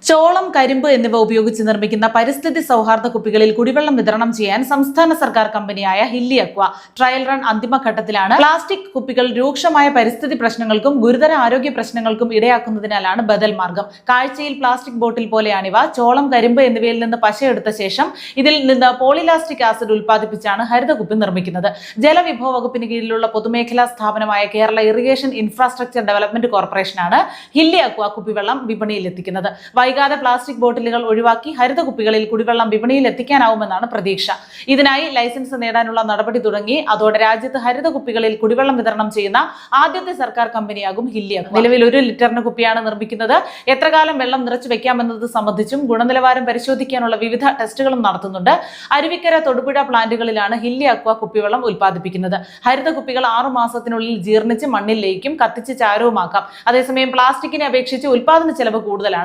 ചോളം, കരിമ്പ് എന്നിവ ഉപയോഗിച്ച് നിർമ്മിക്കുന്ന പരിസ്ഥിതി സൗഹാർദ്ദ കുപ്പികളിൽ കുടിവെള്ളം വിതരണം ചെയ്യാൻ സംസ്ഥാന സർക്കാർ കമ്പനിയായ ഹില്ലി അക്വ ട്രയൽ റൺ അന്തിമഘട്ടത്തിലാണ്. പ്ലാസ്റ്റിക് കുപ്പികൾ രൂക്ഷമായ പരിസ്ഥിതി പ്രശ്നങ്ങൾക്കും ഗുരുതര ആരോഗ്യ പ്രശ്നങ്ങൾക്കും ഇടയാക്കുന്നതിനാലാണ് ബദൽ മാർഗം. കാഴ്ചയിൽ പ്ലാസ്റ്റിക് ബോട്ടിൽ പോലെയാണിവ. ചോളം, കരിമ്പ് എന്നിവയിൽ നിന്ന് പശയെടുത്ത ശേഷം ഇതിൽ നിന്ന് പോളിലാസ്റ്റിക് ആസിഡ് ഉൽപ്പാദിപ്പിച്ചാണ് ഹരിതകുപ്പി നിർമ്മിക്കുന്നത്. ജലവിഭവ വകുപ്പിന് കീഴിലുള്ള പൊതുമേഖലാ സ്ഥാപനമായ കേരള ഇറിഗേഷൻ ഇൻഫ്രാസ്ട്രക്ചർ ഡെവലപ്മെന്റ് കോർപ്പറേഷനാണ് ഹില്ലി അക്വ കുപ്പിവെള്ളം വിപണിയിൽ എത്തിക്കുന്നത്. വൈകാതെ പ്ലാസ്റ്റിക് ബോട്ടിലുകൾ ഒഴിവാക്കി ഹരിതകുപ്പികളിൽ കുടിവെള്ളം വിപണിയിൽ എത്തിക്കാനാവുമെന്നാണ് പ്രതീക്ഷ. ഇതിനായി ലൈസൻസ് നേടാനുള്ള നടപടി തുടങ്ങി. അതോടെ രാജ്യത്ത് ഹരിതകുപ്പികളിൽ കുടിവെള്ളം വിതരണം ചെയ്യുന്ന ആദ്യത്തെ സർക്കാർ കമ്പനിയാകും ഹില്ലി അക്വ. നിലവിൽ 1 ലിറ്ററിന് കുപ്പിയാണ് നിർമ്മിക്കുന്നത്. എത്ര കാലം വെള്ളം നിറച്ചു വെക്കാമെന്നത് സംബന്ധിച്ചും ഗുണനിലവാരം പരിശോധിക്കാനുള്ള വിവിധ ടെസ്റ്റുകളും നടത്തുന്നുണ്ട്. അരുവിക്കര, തൊടുപുഴ പ്ലാന്റുകളിലാണ് ഹില്ലി അക്വ കുപ്പിവെള്ളം ഉൽപ്പാദിപ്പിക്കുന്നത്. ഹരിതകുപ്പികൾ 6 മാസത്തിനുള്ളിൽ ജീർണിച്ച് മണ്ണിൽ ലയിക്കും. കത്തിച്ച് ചാരവുമാക്കാം. അതേസമയം പ്ലാസ്റ്റിക്കിനെ അപേക്ഷിച്ച് ഉൽപ്പാദന ചെലവ് കൂടുതലാണ്.